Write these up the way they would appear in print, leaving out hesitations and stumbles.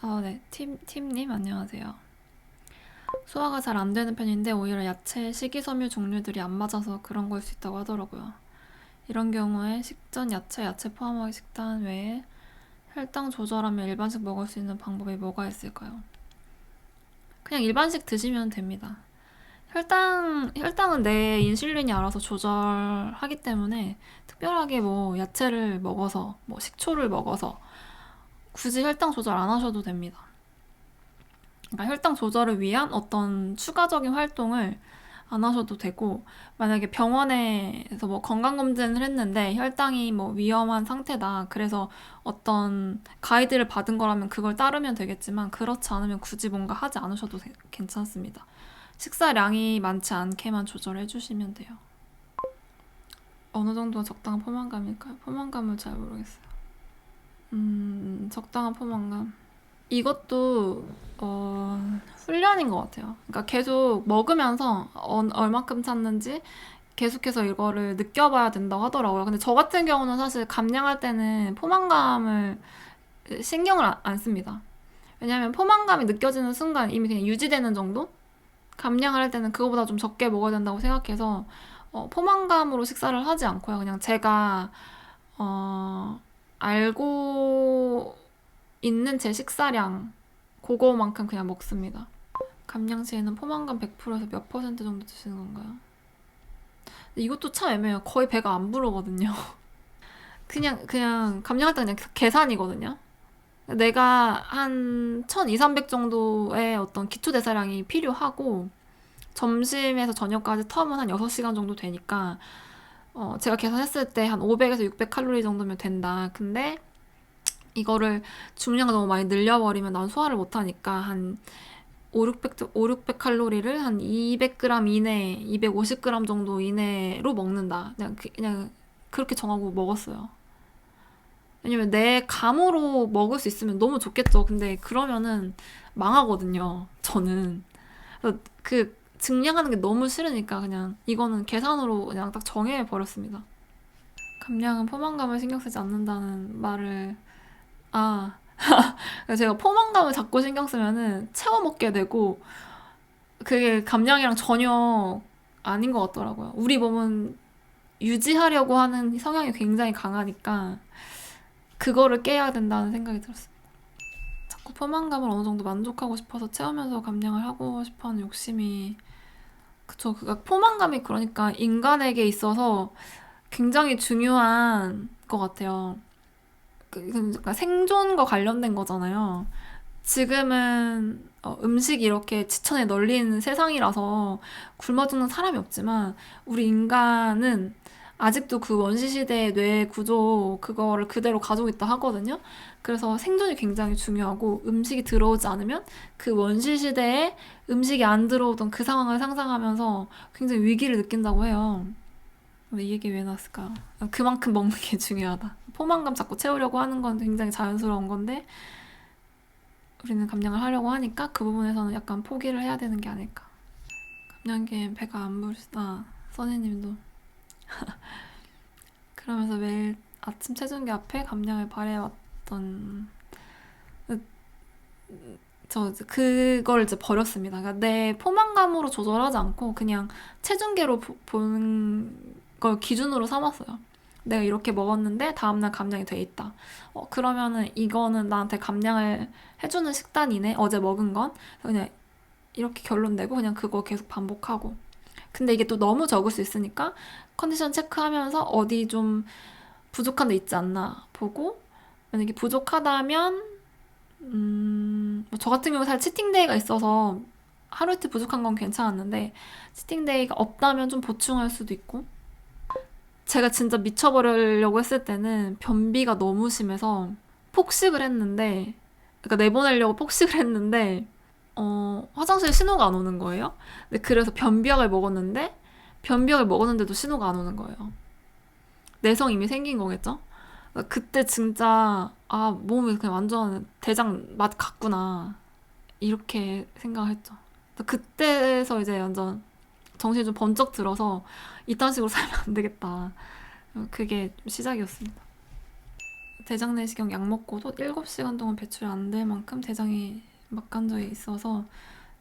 네. 팀님 안녕하세요. 소화가 잘 안 되는 편인데 오히려 야채, 식이섬유 종류들이 안 맞아서 그런 걸 수 있다고 하더라고요. 이런 경우에 식전 야채 포함하기 식단 외에 혈당 조절하며 일반식 먹을 수 있는 방법이 뭐가 있을까요? 그냥 일반식 드시면 됩니다. 혈당은 내 인슐린이 알아서 조절하기 때문에 특별하게 뭐 야채를 먹어서, 뭐 식초를 먹어서 굳이 혈당 조절 안 하셔도 됩니다. 그러니까 혈당 조절을 위한 어떤 추가적인 활동을 안 하셔도 되고, 만약에 병원에서 뭐 건강검진을 했는데 혈당이 뭐 위험한 상태다, 그래서 어떤 가이드를 받은 거라면 그걸 따르면 되겠지만, 그렇지 않으면 굳이 뭔가 하지 않으셔도 괜찮습니다. 식사량이 많지 않게만 조절해 주시면 돼요. 어느 정도가 적당한 포만감일까요? 포만감을 잘 모르겠어요. 적당한 포만감. 이것도 훈련인 것 같아요. 그러니까 계속 먹으면서 얼마큼 찼는지 계속해서 이거를 느껴봐야 된다고 하더라고요. 근데 저 같은 경우는 사실 감량할 때는 포만감을 신경을 안 씁니다. 왜냐하면 포만감이 느껴지는 순간 이미 그냥 유지되는 정도? 감량을 할 때는 그거보다 좀 적게 먹어야 된다고 생각해서 포만감으로 식사를 하지 않고요. 그냥 제가 알고 있는 제 식사량 그거만큼 그냥 먹습니다. 감량 시에는 포만감 100%에서 몇 퍼센트 정도 드시는 건가요? 근데 이것도 참 애매해요. 거의 배가 안 부르거든요. 그냥 감량할 때 그냥 계산이거든요. 내가 한 1200, 300 정도의 어떤 기초 대사량이 필요하고 점심에서 저녁까지 텀은 한 6시간 정도 되니까 제가 계산했을 때 한 500에서 600 칼로리 정도면 된다. 근데 이거를 중량을 너무 많이 늘려버리면 난 소화를 못하니까 한 600 칼로리를 한 200g 이내, 250g 정도 이내로 먹는다. 그냥 그렇게 정하고 먹었어요. 왜냐면 내 감으로 먹을 수 있으면 너무 좋겠죠. 근데 그러면은 망하거든요. 저는. 그 증량하는 게 너무 싫으니까 그냥 이거는 계산으로 그냥 딱 정해버렸습니다. 감량은 포만감을 신경 쓰지 않는다는 말을, 아, 제가 포만감을 자꾸 신경 쓰면은 채워 먹게 되고 그게 감량이랑 전혀 아닌 것 같더라고요. 우리 몸은 유지하려고 하는 성향이 굉장히 강하니까 그거를 깨야 된다는 생각이 들었어요. 자꾸 포만감을 어느 정도 만족하고 싶어서 채우면서 감량을 하고 싶어하는 욕심이, 그쵸. 그니까 포만감이 그러니까 인간에게 있어서 굉장히 중요한 것 같아요. 그러니까 생존과 관련된 거잖아요. 지금은 음식이 이렇게 지천에 널린 세상이라서 굶어 죽는 사람이 없지만 우리 인간은 아직도 그 원시 시대의 뇌 구조 그거를 그대로 가지고 있다 하거든요. 그래서 생존이 굉장히 중요하고 음식이 들어오지 않으면 그 원시 시대에 음식이 안 들어오던 그 상황을 상상하면서 굉장히 위기를 느낀다고 해요. 근데 이 얘기 왜 나왔을까? 그만큼 먹는 게 중요하다. 포만감 자꾸 채우려고 하는 건 굉장히 자연스러운 건데 우리는 감량을 하려고 하니까 그 부분에서는 약간 포기를 해야 되는 게 아닐까. 감량기엔 배가 안 부르시다. 써니님도. 그러면서 매일 아침 체중계 앞에 감량을 바래왔던, 그걸 이제 버렸습니다. 그러니까 내 포만감으로 조절하지 않고 그냥 체중계로 보는 걸 기준으로 삼았어요. 내가 이렇게 먹었는데 다음날 감량이 돼 있다. 그러면은 이거는 나한테 감량을 해주는 식단이네. 어제 먹은 건. 그냥 이렇게 결론 내고 그냥 그거 계속 반복하고. 근데 이게 또 너무 적을 수 있으니까 컨디션 체크하면서 어디 좀 부족한 데 있지 않나 보고, 만약에 부족하다면 저 같은 경우 사실 치팅데이가 있어서 하루 이틀 부족한 건 괜찮았는데 치팅데이가 없다면 좀 보충할 수도 있고, 제가 진짜 미쳐버리려고 했을 때는 변비가 너무 심해서 폭식을 했는데, 그러니까 내보내려고 폭식을 했는데 화장실 신호가 안 오는 거예요. 근데 그래서 변비약을 먹었는데 변비약을 먹었는데도 신호가 안 오는 거예요. 내성 이미 생긴 거겠죠? 그러니까 그때 진짜 몸이 그냥 완전 대장 맛 같구나 이렇게 생각했죠. 그때에서 이제 완전 정신이 좀 번쩍 들어서 이딴 식으로 살면 안 되겠다. 그게 시작이었습니다. 대장 내시경 약 먹고도 7시간 동안 배출이 안 될 만큼 대장이 막간적이 있어서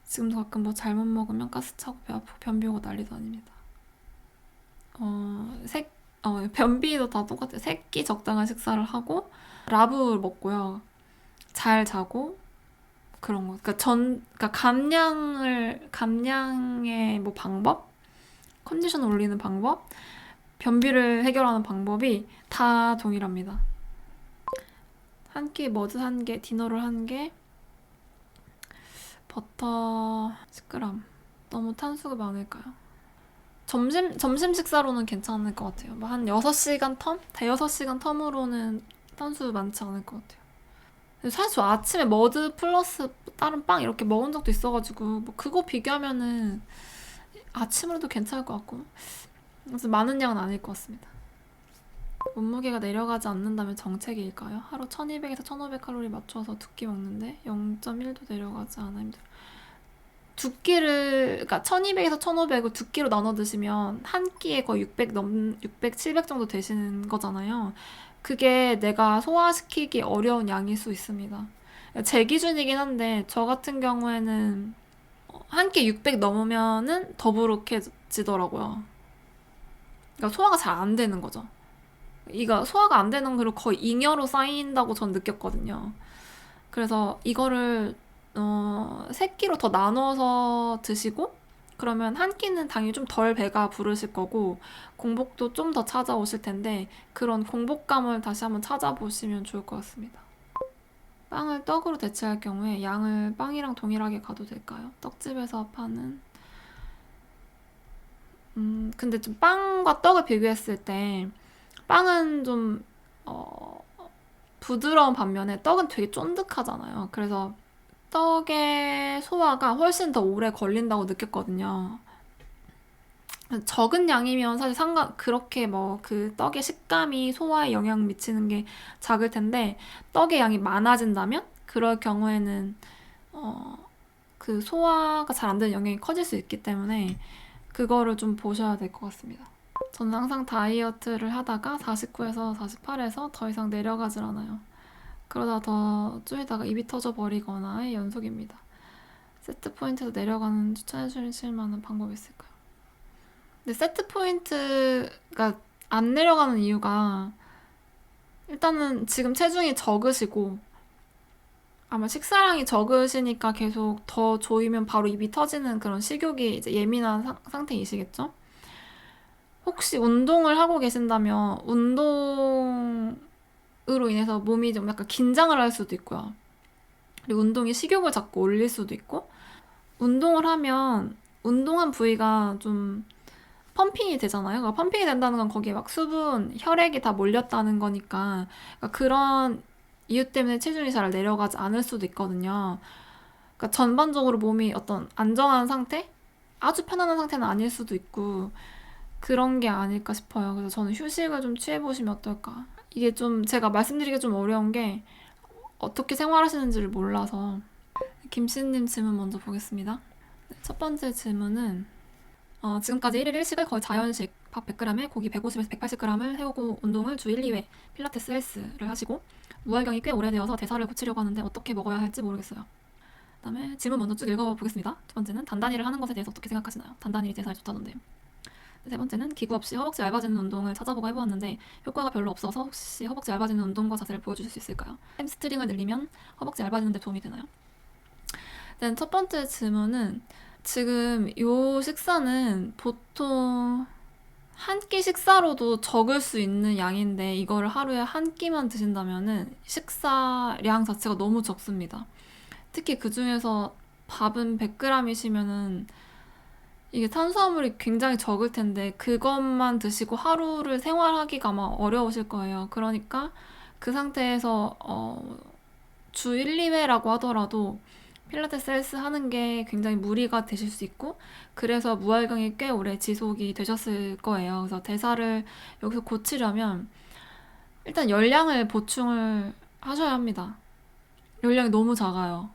지금도 가끔 뭐 잘못 먹으면 가스 차고 배 아프고 변비 오고 난리도 아닙니다. 변비도 다 똑같아요. 새끼 적당한 식사를 하고 라브 먹고요. 잘 자고 그런 거. 그러니까 감량의 뭐 방법, 컨디션 올리는 방법, 변비를 해결하는 방법이 다 동일합니다. 한 끼 머드 1개, 디너롤 1개, 버터 10g. 너무 탄수가 많을까요? 점심 식사로는 괜찮을 것 같아요. 뭐 한 6시간 텀? 대여섯 시간 텀으로는 탄수 많지 않을 것 같아요. 사실 저 아침에 머드 플러스 다른 빵 이렇게 먹은 적도 있어가지고 뭐 그거 비교하면은 아침으로도 괜찮을 것 같고 그래서 많은 양은 아닐 것 같습니다. 몸무게가 내려가지 않는다면 정책일까요? 하루 1200에서 1500칼로리 맞춰서 2끼 먹는데 0.1도 내려가지 않아 힘들어. 그러니까 1200에서 1500을 2끼로 나눠 드시면 한 끼에 거의 600, 700 정도 되시는 거잖아요. 그게 내가 소화시키기 어려운 양일 수 있습니다. 제 기준이긴 한데 저 같은 경우에는 한 끼 600 넘으면은 더부룩해지더라고요. 그러니까 소화가 잘 안 되는 거죠. 이거 소화가 안 되는 그리고 거의 잉여로 쌓인다고 전 느꼈거든요. 그래서 이거를 3끼로 더 나눠서 드시고 그러면 한 끼는 당연히 좀 덜 배가 부르실 거고 공복도 좀 더 찾아오실 텐데 그런 공복감을 다시 한번 찾아보시면 좋을 것 같습니다. 빵을 떡으로 대체할 경우에 양을 빵이랑 동일하게 가도 될까요? 떡집에서 파는 근데 좀 빵과 떡을 비교했을 때 빵은 좀 부드러운 반면에 떡은 되게 쫀득하잖아요. 그래서 떡의 소화가 훨씬 더 오래 걸린다고 느꼈거든요. 적은 양이면 사실 그렇게 뭐 그 떡의 식감이 소화에 영향 미치는 게 작을 텐데, 떡의 양이 많아진다면, 그럴 경우에는, 그 소화가 잘 안 되는 영향이 커질 수 있기 때문에, 그거를 좀 보셔야 될 것 같습니다. 저는 항상 다이어트를 하다가 49에서 48에서 더 이상 내려가질 않아요. 그러다 더 줄이다가 입이 터져 버리거나의 연속입니다. 세트 포인트에서 내려가는 추천해 주실 만한 방법이 있을까요? 근데 세트 포인트가 안 내려가는 이유가 일단은 지금 체중이 적으시고 아마 식사량이 적으시니까 계속 더 조이면 바로 입이 터지는 그런 식욕이 이제 예민한 상태이시겠죠? 혹시 운동을 하고 계신다면 운동으로 인해서 몸이 좀 약간 긴장을 할 수도 있고요. 그리고 운동이 식욕을 자꾸 올릴 수도 있고 운동을 하면 운동한 부위가 좀 펌핑이 되잖아요. 그러니까 펌핑이 된다는 건 거기에 막 수분, 혈액이 다 몰렸다는 거니까 그러니까 그런 이유 때문에 체중이 잘 내려가지 않을 수도 있거든요. 그러니까 전반적으로 몸이 어떤 안정한 상태? 아주 편안한 상태는 아닐 수도 있고 그런 게 아닐까 싶어요. 그래서 저는 휴식을 좀 취해보시면 어떨까. 이게 좀 제가 말씀드리기 좀 어려운 게 어떻게 생활하시는지를 몰라서 김씨님 질문 먼저 보겠습니다. 첫 번째 질문은 지금까지 1일 1식을 거의 자연식 밥 100g에 고기 150에서 180g을 해오고 운동을 주 1, 2회 필라테스 헬스를 하시고 무활경이 꽤 오래되어서 대사를 고치려고 하는데 어떻게 먹어야 할지 모르겠어요. 그다음에 질문 먼저 쭉 읽어보겠습니다. 첫 번째는 단단히를 하는 것에 대해서 어떻게 생각하시나요? 단단히 대사에 좋다던데요. 세 번째는 기구 없이 허벅지 얇아지는 운동을 찾아보고 해보았는데 효과가 별로 없어서 혹시 허벅지 얇아지는 운동과 자세를 보여주실 수 있을까요? 햄스트링을 늘리면 허벅지 얇아지는 데 도움이 되나요? 첫 번째 질문은 지금 요 식사는 보통 한 끼 식사로도 적을 수 있는 양인데 이거를 하루에 한 끼만 드신다면은 식사량 자체가 너무 적습니다. 특히 그 중에서 밥은 100g이시면은 이게 탄수화물이 굉장히 적을 텐데 그것만 드시고 하루를 생활하기가 아마 어려우실 거예요. 그러니까 그 상태에서 주 1, 2회라고 하더라도 필라테스 헬스 하는 게 굉장히 무리가 되실 수 있고 그래서 무활경이 꽤 오래 지속이 되셨을 거예요. 그래서 대사를 여기서 고치려면 일단 열량을 보충을 하셔야 합니다. 열량이 너무 작아요.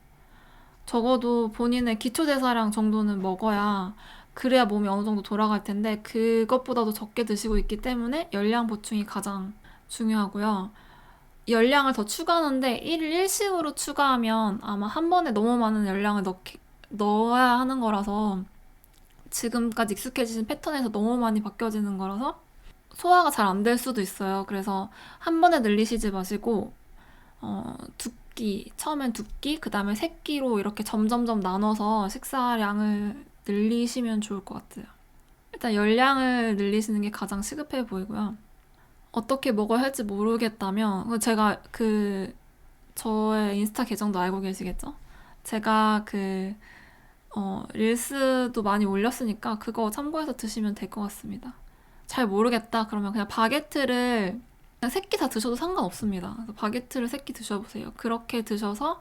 적어도 본인의 기초 대사량 정도는 먹어야 그래야 몸이 어느 정도 돌아갈 텐데 그것보다도 적게 드시고 있기 때문에 열량 보충이 가장 중요하고요. 열량을 더 추가하는데 1일 1식으로 추가하면 아마 한 번에 너무 많은 열량을 넣어야 하는 거라서, 지금까지 익숙해지신 패턴에서 너무 많이 바뀌어지는 거라서 소화가 잘 안 될 수도 있어요. 그래서 한 번에 늘리시지 마시고 두 끼, 처음엔 두 끼, 그 다음에 세 끼로 이렇게 점점점 나눠서 식사량을 늘리시면 좋을 것 같아요. 일단 열량을 늘리시는 게 가장 시급해 보이고요. 어떻게 먹어야 할지 모르겠다면, 제가 저의 인스타 계정도 알고 계시겠죠? 제가 릴스도 많이 올렸으니까 그거 참고해서 드시면 될 것 같습니다. 잘 모르겠다 그러면 그냥 바게트를 그냥 세 끼 다 드셔도 상관없습니다. 그래서 바게트를 세 끼 드셔보세요. 그렇게 드셔서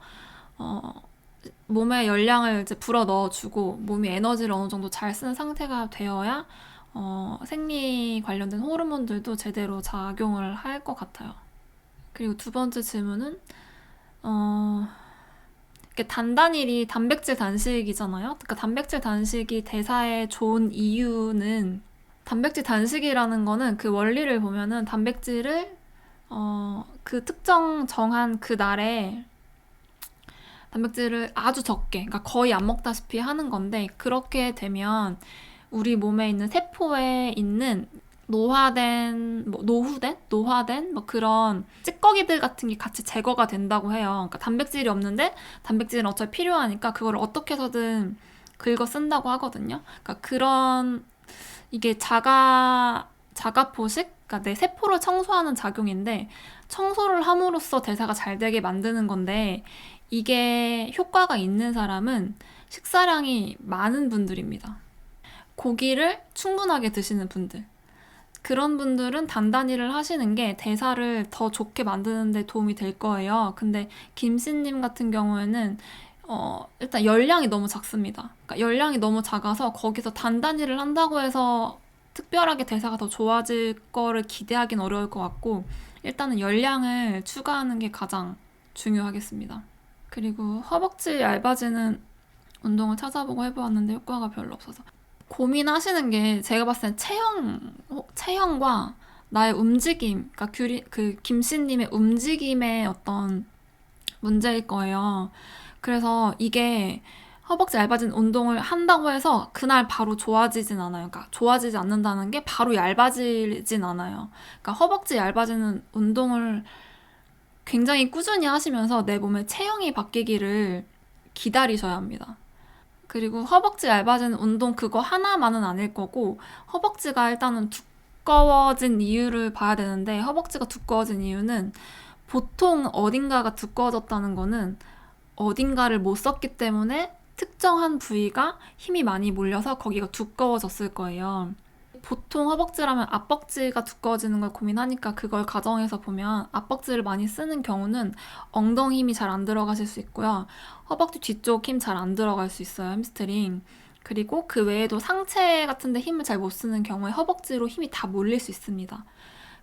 몸에 열량을 이제 불어 넣어주고 몸이 에너지를 어느 정도 잘 쓰는 상태가 되어야 생리 관련된 호르몬들도 제대로 작용을 할 것 같아요. 그리고 두 번째 질문은 단단일이 단백질 단식이잖아요. 그러니까 단백질 단식이 대사에 좋은 이유는, 단백질 단식이라는 거는 그 원리를 보면은 단백질을 그 특정 정한 그 날에 단백질을 아주 적게, 그러니까 거의 안 먹다시피 하는 건데, 그렇게 되면 우리 몸에 있는 세포에 있는 노화된 그런 찌꺼기들 같은 게 같이 제거가 된다고 해요. 그러니까 단백질이 없는데 단백질은 어차피 필요하니까 그걸 어떻게 해서든 긁어 쓴다고 하거든요. 그러니까 그런, 이게 자가 포식, 그러니까 내 세포를 청소하는 작용인데, 청소를 함으로써 대사가 잘 되게 만드는 건데, 이게 효과가 있는 사람은 식사량이 많은 분들입니다. 고기를 충분하게 드시는 분들, 그런 분들은 단단히를 하시는 게 대사를 더 좋게 만드는 데 도움이 될 거예요. 근데 김씨님 같은 경우에는 일단 열량이 너무 작습니다. 그러니까 열량이 너무 작아서 거기서 단단히를 한다고 해서 특별하게 대사가 더 좋아질 거를 기대하긴 어려울 것 같고, 일단은 열량을 추가하는 게 가장 중요하겠습니다. 그리고 허벅지 얇아지는 운동을 찾아보고 해보았는데 효과가 별로 없어서 고민하시는 게, 제가 봤을 땐 체형과 나의 움직임, 그러니까 김씨님의 움직임의 어떤 문제일 거예요. 그래서 이게 허벅지 얇아진 운동을 한다고 해서 그날 바로 좋아지진 않아요. 그러니까 좋아지지 않는다는 게 바로 얇아지진 않아요. 그러니까 허벅지 얇아지는 운동을 굉장히 꾸준히 하시면서 내 몸의 체형이 바뀌기를 기다리셔야 합니다. 그리고 허벅지 얇아지는 운동 그거 하나만은 아닐 거고, 허벅지가 일단은 두꺼워진 이유를 봐야 되는데, 허벅지가 두꺼워진 이유는 보통 어딘가가 두꺼워졌다는 거는 어딘가를 못 썼기 때문에 특정한 부위가 힘이 많이 몰려서 거기가 두꺼워졌을 거예요. 보통 허벅지라면 앞벅지가 두꺼워지는 걸 고민하니까 그걸 가정해서 보면 앞벅지를 많이 쓰는 경우는 엉덩이 힘이 잘 안 들어가실 수 있고요. 허벅지 뒤쪽 힘 잘 안 들어갈 수 있어요, 햄스트링. 그리고 그 외에도 상체 같은데 힘을 잘 못 쓰는 경우에 허벅지로 힘이 다 몰릴 수 있습니다.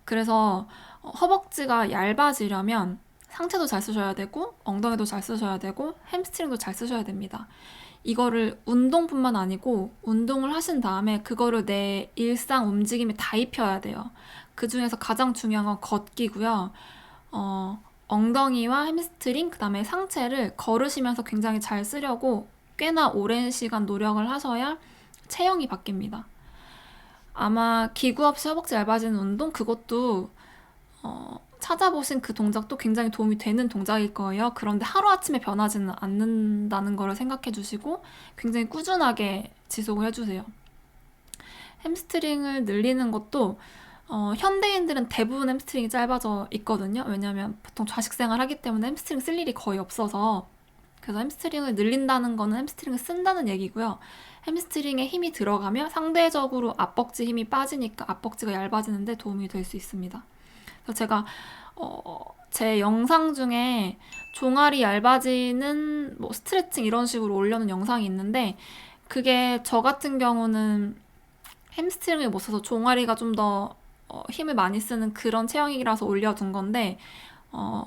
그래서 허벅지가 얇아지려면 상체도 잘 쓰셔야 되고 엉덩이도 잘 쓰셔야 되고 햄스트링도 잘 쓰셔야 됩니다. 이거를 운동뿐만 아니고 운동을 하신 다음에 그거를 내 일상 움직임에 다 입혀야 돼요. 그 중에서 가장 중요한 건 걷기고요. 엉덩이와 햄스트링, 그 다음에 상체를 걸으시면서 굉장히 잘 쓰려고 꽤나 오랜 시간 노력을 하셔야 체형이 바뀝니다. 아마 기구 없이 허벅지 얇아지는 운동, 그것도 찾아보신 그 동작도 굉장히 도움이 되는 동작일 거예요. 그런데 하루아침에 변하지는 않는다는 거를 생각해 주시고 굉장히 꾸준하게 지속을 해주세요. 햄스트링을 늘리는 것도 현대인들은 대부분 햄스트링이 짧아져 있거든요. 왜냐하면 보통 좌식생활 하기 때문에 햄스트링 쓸 일이 거의 없어서. 그래서 햄스트링을 늘린다는 거는 햄스트링을 쓴다는 얘기고요. 햄스트링에 힘이 들어가면 상대적으로 앞벅지 힘이 빠지니까 앞벅지가 얇아지는데 도움이 될 수 있습니다. 그래서 제가 제 영상 중에 종아리 얇아지는 뭐 스트레칭 이런 식으로 올려놓은 영상이 있는데, 그게 저 같은 경우는 햄스트링을 못 써서 종아리가 좀 더 힘을 많이 쓰는 그런 체형이라서 올려둔 건데,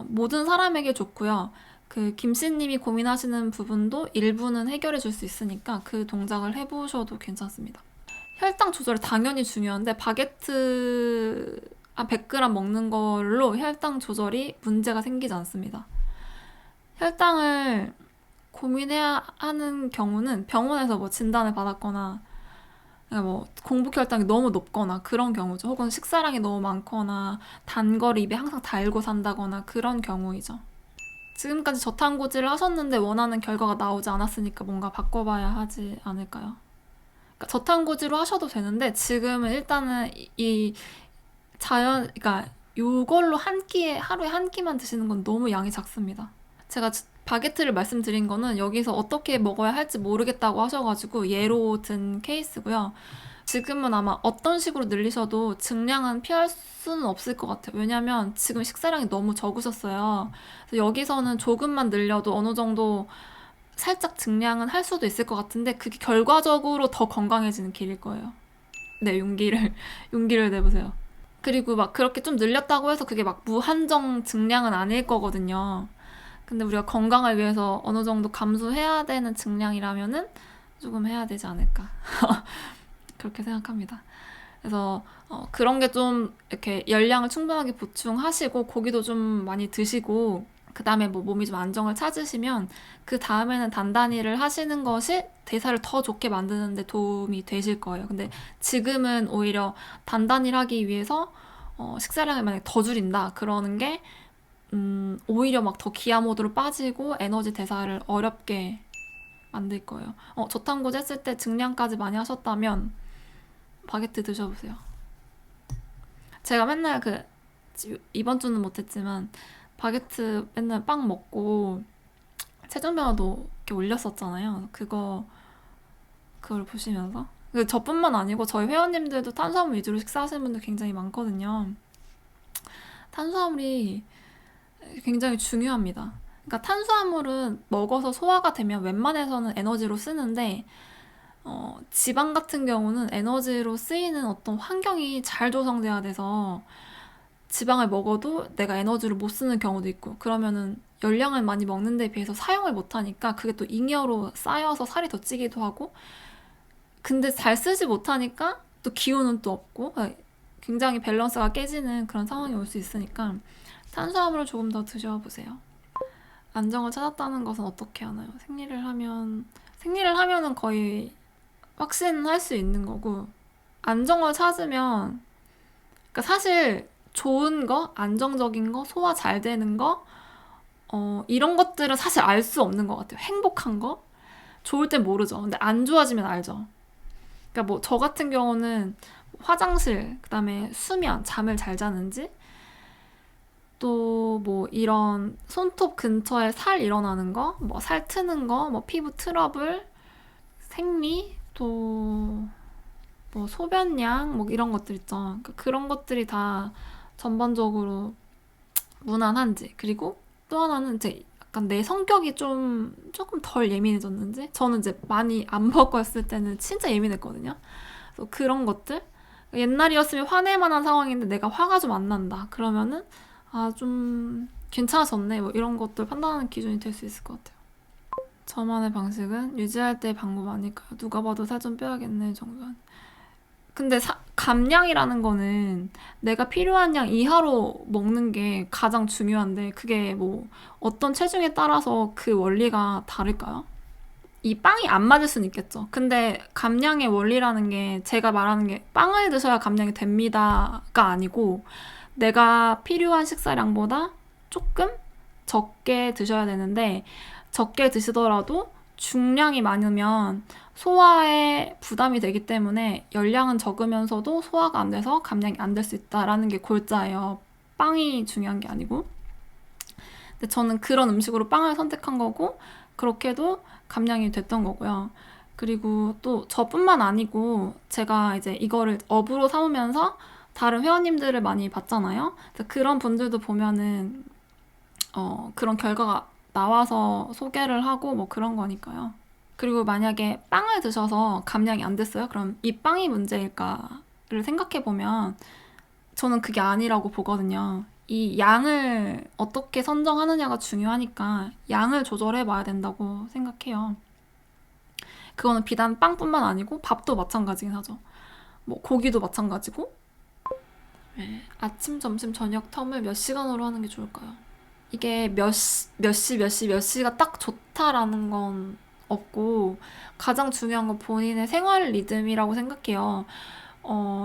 모든 사람에게 좋고요. 그 김씨님이 고민하시는 부분도 일부는 해결해 줄 수 있으니까 그 동작을 해보셔도 괜찮습니다. 혈당 조절이 당연히 중요한데 바게트 100g 먹는 걸로 혈당 조절이 문제가 생기지 않습니다. 혈당을 고민해야 하는 경우는 병원에서 뭐 진단을 받았거나 그러니까 뭐 공복 혈당이 너무 높거나 그런 경우죠. 혹은 식사량이 너무 많거나 단 거를 입에 항상 달고 산다거나 그런 경우이죠. 지금까지 저탄고지를 하셨는데 원하는 결과가 나오지 않았으니까 뭔가 바꿔봐야 하지 않을까요? 그러니까 저탄고지로 하셔도 되는데 지금은 일단은 이 그러니까 이걸로 한 끼에 하루에 한 끼만 드시는 건 너무 양이 작습니다. 제가 바게트를 말씀드린 거는 여기서 어떻게 먹어야 할지 모르겠다고 하셔가지고 예로 든 케이스고요. 지금은 아마 어떤 식으로 늘리셔도 증량은 피할 수는 없을 것 같아요. 왜냐면 지금 식사량이 너무 적으셨어요. 그래서 여기서는 조금만 늘려도 어느 정도 살짝 증량은 할 수도 있을 것 같은데 그게 결과적으로 더 건강해지는 길일 거예요. 네, 용기를 내보세요. 그리고 막 그렇게 좀 늘렸다고 해서 그게 막 무한정 증량은 아닐 거거든요. 근데 우리가 건강을 위해서 어느 정도 감수해야 되는 증량이라면은 조금 해야 되지 않을까. 그렇게 생각합니다. 그래서 그런 게 좀 이렇게 열량을 충분하게 보충하시고 고기도 좀 많이 드시고 그 다음에 뭐 몸이 좀 안정을 찾으시면 그 다음에는 단단히를 하시는 것이 대사를 더 좋게 만드는 데 도움이 되실 거예요. 근데 지금은 오히려 단단히를 하기 위해서 식사량을 만약에 더 줄인다 그러는 게 오히려 막 더 기아 모드로 빠지고 에너지 대사를 어렵게 만들 거예요. 저탄고지 했을 때 증량까지 많이 하셨다면 바게트 드셔보세요. 제가 맨날 이번 주는 못했지만 바게트 맨날 빵 먹고 체중 변화도 이렇게 올렸었잖아요. 그걸 보시면서 저뿐만 아니고 저희 회원님들도 탄수화물 위주로 식사하시는 분들 굉장히 많거든요. 탄수화물이 굉장히 중요합니다. 그러니까 탄수화물은 먹어서 소화가 되면 웬만해서는 에너지로 쓰는데 지방 같은 경우는 에너지로 쓰이는 어떤 환경이 잘 조성돼야 돼서 지방을 먹어도 내가 에너지를 못 쓰는 경우도 있고 그러면은 열량을 많이 먹는 데 비해서 사용을 못 하니까 그게 또 잉여로 쌓여서 살이 더 찌기도 하고 근데 잘 쓰지 못하니까 또 기운은 또 없고 굉장히 밸런스가 깨지는 그런 상황이 올 수 있으니까 탄수화물을 조금 더 드셔보세요. 안정을 찾았다는 것은 어떻게 하나요? 생리를 하면은 거의 확신할 수 있는 거고 안정을 찾으면 그러니까 사실 좋은 거, 안정적인 거, 소화 잘 되는 거 이런 것들은 사실 알 수 없는 것 같아요. 행복한 거? 좋을 땐 모르죠. 근데 안 좋아지면 알죠. 그러니까 뭐 저 같은 경우는 화장실, 그다음에 수면, 잠을 잘 자는지 또 뭐 이런 손톱 근처에 살 일어나는 거, 뭐 살 트는 거, 뭐 피부 트러블, 생리, 또 뭐 소변량, 뭐 이런 것들 있죠. 그러니까 그런 것들이 다 전반적으로 무난한지 그리고 또 하나는 이제 약간 내 성격이 조금 덜 예민해졌는지 저는 이제 많이 안 먹었을 때는 진짜 예민했거든요. 그래서 그런 것들 옛날이었으면 화낼 만한 상황인데 내가 화가 좀 안 난다 그러면은 좀 괜찮아졌네 뭐 이런 것들 판단하는 기준이 될 수 있을 것 같아요. 저만의 방식은 유지할 때 방법 아닐까요? 누가 봐도 살 좀 빼야겠네 정도는. 근데 감량이라는 거는 내가 필요한 양 이하로 먹는 게 가장 중요한데 그게 뭐 어떤 체중에 따라서 그 원리가 다를까요? 이 빵이 안 맞을 수는 있겠죠. 근데 감량의 원리라는 게 제가 말하는 게 빵을 드셔야 감량이 됩니다가 아니고 내가 필요한 식사량보다 조금 적게 드셔야 되는데 적게 드시더라도 중량이 많으면 소화에 부담이 되기 때문에 열량은 적으면서도 소화가 안 돼서 감량이 안 될 수 있다라는 게 골자예요. 빵이 중요한 게 아니고. 근데 저는 그런 음식으로 빵을 선택한 거고 그렇게도 감량이 됐던 거고요. 그리고 또 저뿐만 아니고 제가 이제 이거를 업으로 삼으면서 다른 회원님들을 많이 봤잖아요. 그래서 그런 분들도 보면은 그런 결과가 나와서 소개를 하고 뭐 그런 거니까요. 그리고 만약에 빵을 드셔서 감량이 안 됐어요? 그럼 이 빵이 문제일까를 생각해보면 저는 그게 아니라고 보거든요. 이 양을 어떻게 선정하느냐가 중요하니까 양을 조절해 봐야 된다고 생각해요. 그거는 비단 빵뿐만 아니고 밥도 마찬가지긴 하죠. 뭐 고기도 마찬가지고 네, 아침, 점심, 저녁 텀을 몇 시간으로 하는 게 좋을까요? 이게 몇 시가 딱 좋다라는 건 없고, 가장 중요한 건 본인의 생활 리듬이라고 생각해요.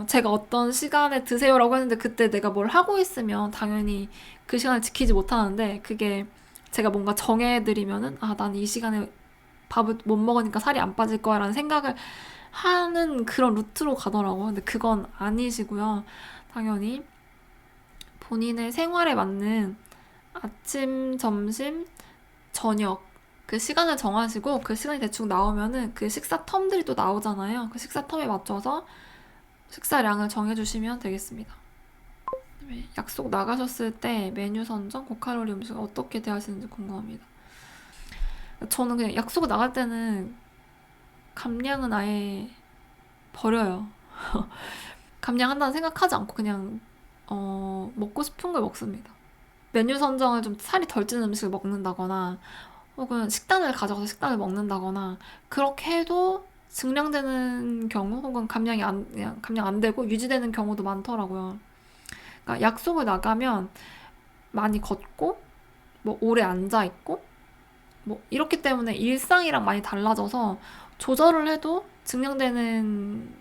제가 어떤 시간에 드세요라고 했는데 그때 내가 뭘 하고 있으면 당연히 그 시간을 지키지 못하는데, 그게 제가 뭔가 정해드리면은, 아, 난 이 시간에 밥을 못 먹으니까 살이 안 빠질 거야 라는 생각을 하는 그런 루트로 가더라고요. 근데 그건 아니시고요. 당연히 본인의 생활에 맞는 아침, 점심, 저녁 그 시간을 정하시고 그 시간이 대충 나오면은 그 식사 텀들이 또 나오잖아요. 그 식사 텀에 맞춰서 식사량을 정해주시면 되겠습니다. 네, 약속 나가셨을 때 메뉴 선정, 고칼로리 음식을 어떻게 대하시는지 궁금합니다. 저는 그냥 약속 나갈 때는 감량은 아예 버려요. 감량한다는 생각하지 않고 그냥 먹고 싶은 걸 먹습니다. 메뉴 선정을 좀 살이 덜 찌는 음식을 먹는다거나 혹은 식단을 가져가서 식단을 먹는다거나 그렇게 해도 증량되는 경우 혹은 그냥 감량 안 되고 유지되는 경우도 많더라고요. 그러니까 약속을 나가면 많이 걷고 뭐 오래 앉아 있고 뭐 이렇기 때문에 일상이랑 많이 달라져서 조절을 해도 증량되는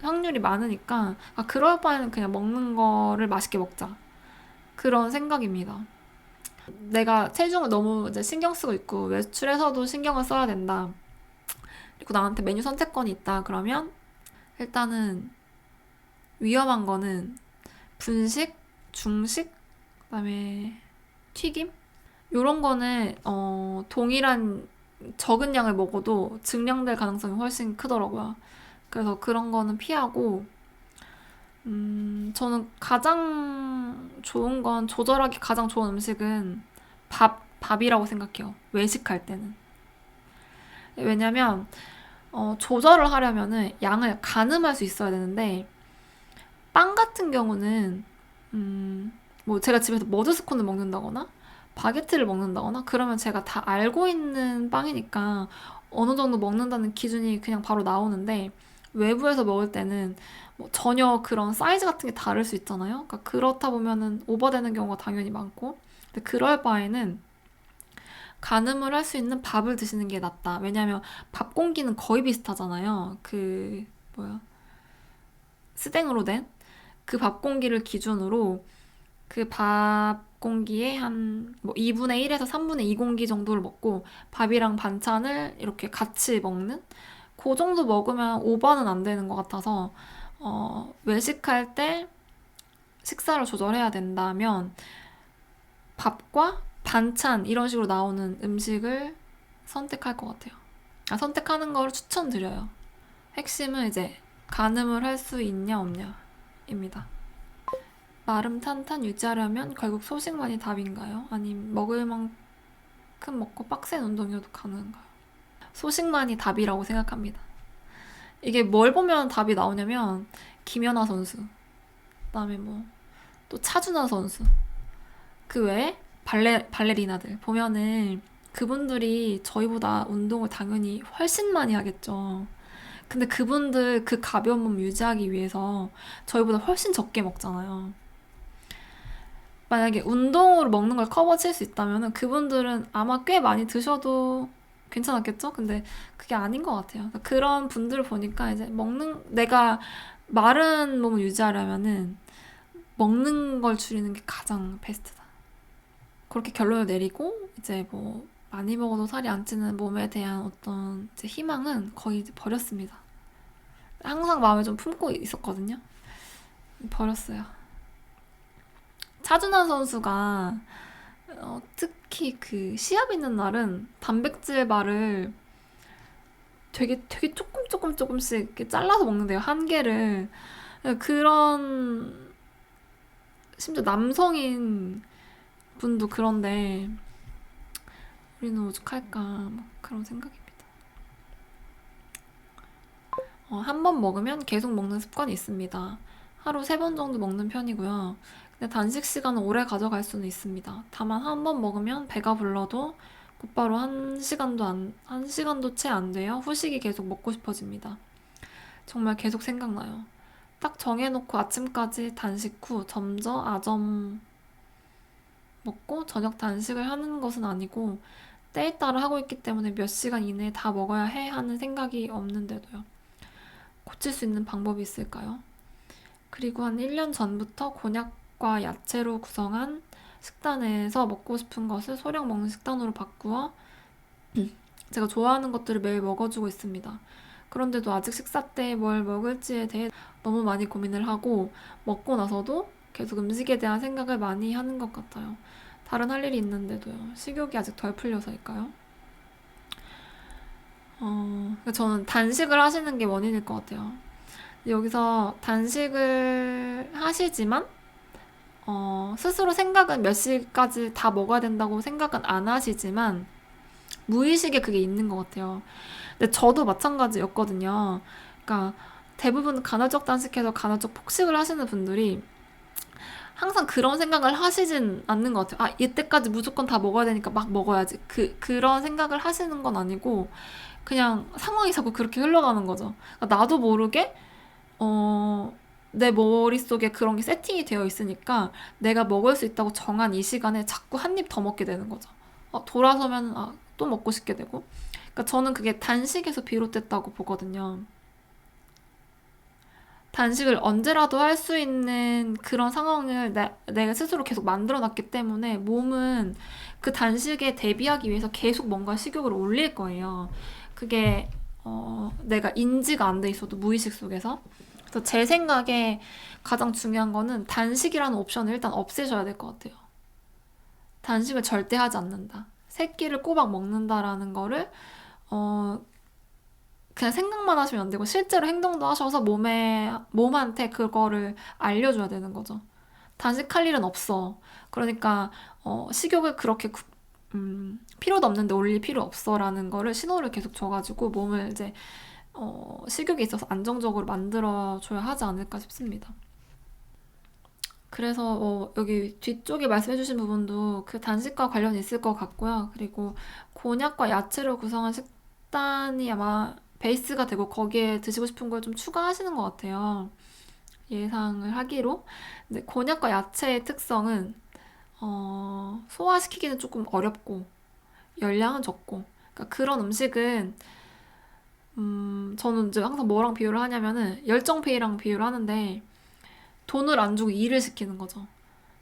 확률이 많으니까 그럴 바에는 그냥 먹는 거를 맛있게 먹자 그런 생각입니다. 내가 체중을 너무 이제 신경 쓰고 있고 외출에서도 신경을 써야 된다. 그리고 나한테 메뉴 선택권이 있다. 그러면 일단은 위험한 거는 분식, 중식, 그다음에 튀김 요런 거는 동일한 적은 양을 먹어도 증량될 가능성이 훨씬 크더라고요. 그래서 그런 거는 피하고 저는 가장 좋은 건 조절하기 가장 좋은 음식은 밥이라고 생각해요. 외식할 때는. 왜냐면 조절을 하려면은 양을 가늠할 수 있어야 되는데 빵 같은 경우는 뭐 제가 집에서 머드스콘을 먹는다거나 바게트를 먹는다거나 그러면 제가 다 알고 있는 빵이니까 어느 정도 먹는다는 기준이 그냥 바로 나오는데 외부에서 먹을 때는 뭐 전혀 그런 사이즈 같은 게 다를 수 있잖아요. 그러니까 그렇다 보면은 오버되는 경우가 당연히 많고 근데 그럴 바에는 가늠을 할 수 있는 밥을 드시는 게 낫다. 왜냐면 밥 공기는 거의 비슷하잖아요. 그 뭐야 스댕으로 된 그 밥 공기를 기준으로 그 밥 공기에 한 뭐 2분의 1에서 3분의 2 공기 정도를 먹고 밥이랑 반찬을 이렇게 같이 먹는 그 정도 먹으면 오버는 안 되는 것 같아서 외식할 때 식사를 조절해야 된다면 밥과 반찬 이런 식으로 나오는 음식을 선택할 것 같아요. 선택하는 걸 추천드려요. 핵심은 이제 가늠을 할 수 있냐 없냐입니다. 마름 탄탄 유지하려면 결국 소식만이 답인가요? 아님 먹을 만큼 먹고 빡센 운동이어도 가능한가요? 소식만이 답이라고 생각합니다. 이게 뭘 보면 답이 나오냐면 김연아 선수, 그다음에 뭐 또 차준환 선수, 그 외에 발레리나들 보면은 그분들이 저희보다 운동을 당연히 훨씬 많이 하겠죠. 근데 그분들 그 가벼운 몸 유지하기 위해서 저희보다 훨씬 적게 먹잖아요. 만약에 운동으로 먹는 걸 커버칠 수 있다면 그분들은 아마 꽤 많이 드셔도 괜찮았겠죠? 근데 그게 아닌 것 같아요. 그러니까 그런 분들을 보니까 이제 내가 마른 몸을 유지하려면은 먹는 걸 줄이는 게 가장 베스트다. 그렇게 결론을 내리고 이제 뭐 많이 먹어도 살이 안 찌는 몸에 대한 어떤 이제 희망은 거의 이제 버렸습니다. 항상 마음에 좀 품고 있었거든요. 버렸어요. 차준환 선수가 특히 그 시합 있는 날은 단백질 바를 되게 조금씩 이렇게 잘라서 먹는데요. 한 개를. 그런 심지어 남성인 분도 그런데 우리는 오죽할까 막 그런 생각입니다. 한 번 먹으면 계속 먹는 습관이 있습니다. 하루 3번 정도 먹는 편이고요. 근데 단식 시간을 오래 가져갈 수는 있습니다. 다만 한 번 먹으면 배가 불러도 곧바로 한 시간도 채 안 돼요. 후식이 계속 먹고 싶어집니다. 정말 계속 생각나요. 딱 정해놓고 아침까지 단식 후 점저, 아점 먹고 저녁 단식을 하는 것은 아니고 때에 따라 하고 있기 때문에 몇 시간 이내에 다 먹어야 해 하는 생각이 없는데도요. 고칠 수 있는 방법이 있을까요? 그리고 한 1년 전부터 곤약과 야채로 구성한 식단에서 먹고 싶은 것을 소량 먹는 식단으로 바꾸어 제가 좋아하는 것들을 매일 먹어주고 있습니다. 그런데도 아직 식사 때 뭘 먹을지에 대해 너무 많이 고민을 하고 먹고 나서도 계속 음식에 대한 생각을 많이 하는 것 같아요. 다른 할 일이 있는데도요. 식욕이 아직 덜 풀려서일까요? 저는 단식을 하시는 게 원인일 것 같아요. 여기서 단식을 하시지만 스스로 생각은 몇 시까지 다 먹어야 된다고 생각은 안 하시지만 무의식에 그게 있는 것 같아요. 근데 저도 마찬가지였거든요. 그러니까 대부분 간헐적 단식해서 간헐적 폭식을 하시는 분들이 항상 그런 생각을 하시진 않는 것 같아요. 아, 이때까지 무조건 다 먹어야 되니까 막 먹어야지. 그런 생각을 하시는 건 아니고 그냥 상황이 자꾸 그렇게 흘러가는 거죠. 그러니까 나도 모르게 내 머릿속에 그런 게 세팅이 되어 있으니까 내가 먹을 수 있다고 정한 이 시간에 자꾸 한 입 더 먹게 되는 거죠. 돌아서면 또 먹고 싶게 되고. 그러니까 저는 그게 단식에서 비롯됐다고 보거든요. 단식을 언제라도 할 수 있는 그런 상황을 내가 스스로 계속 만들어 놨기 때문에 몸은 그 단식에 대비하기 위해서 계속 뭔가 식욕을 올릴 거예요. 그게 내가 인지가 안 돼 있어도 무의식 속에서. 그래서 제 생각에 가장 중요한 거는 단식이라는 옵션을 일단 없애셔야 될 것 같아요. 단식을 절대 하지 않는다. 세 끼를 꼬박 먹는다라는 거를 어, 그냥 생각만 하시면 안 되고 실제로 행동도 하셔서 몸한테 그거를 알려줘야 되는 거죠. 단식할 일은 없어. 그러니까 식욕을 그렇게 필요도 없는데 올릴 필요 없어라는 거를 신호를 계속 줘가지고 몸을 이제 식욕이 있어서 안정적으로 만들어줘야 하지 않을까 싶습니다. 그래서 여기 뒤쪽에 말씀해주신 부분도 그 단식과 관련이 있을 것 같고요. 그리고 곤약과 야채로 구성한 식단이 아마 베이스가 되고 거기에 드시고 싶은 걸 좀 추가하시는 것 같아요. 예상을 하기로. 근데 곤약과 야채의 특성은 소화시키기는 조금 어렵고 열량은 적고 그러니까 그런 음식은 저는 이제 항상 뭐랑 비교를 하냐면은 열정페이랑 비교를 하는데 돈을 안 주고 일을 시키는 거죠.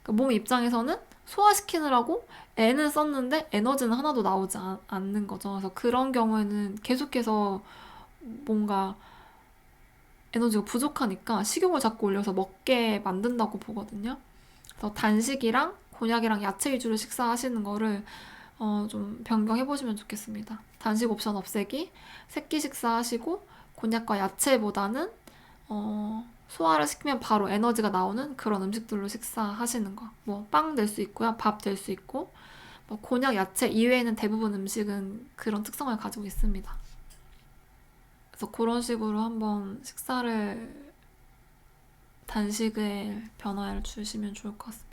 그러니까 몸 입장에서는 소화시키느라고 애는 썼는데 에너지는 하나도 나오지 않는 거죠. 그래서 그런 경우에는 계속해서 뭔가 에너지가 부족하니까 식욕을 자꾸 올려서 먹게 만든다고 보거든요. 그래서 단식이랑 곤약이랑 야채 위주로 식사하시는 거를 좀 변경해 보시면 좋겠습니다. 단식 옵션 없애기, 새끼 식사하시고 곤약과 야채보다는 소화를 시키면 바로 에너지가 나오는 그런 음식들로 식사하시는 거. 뭐 빵 될 수 있고요, 밥 될 수 있고 뭐 곤약, 야채 이외에는 대부분 음식은 그런 특성을 가지고 있습니다. 그래서 그런 식으로 한번 식사를 단식에 변화를 주시면 좋을 것 같습니다.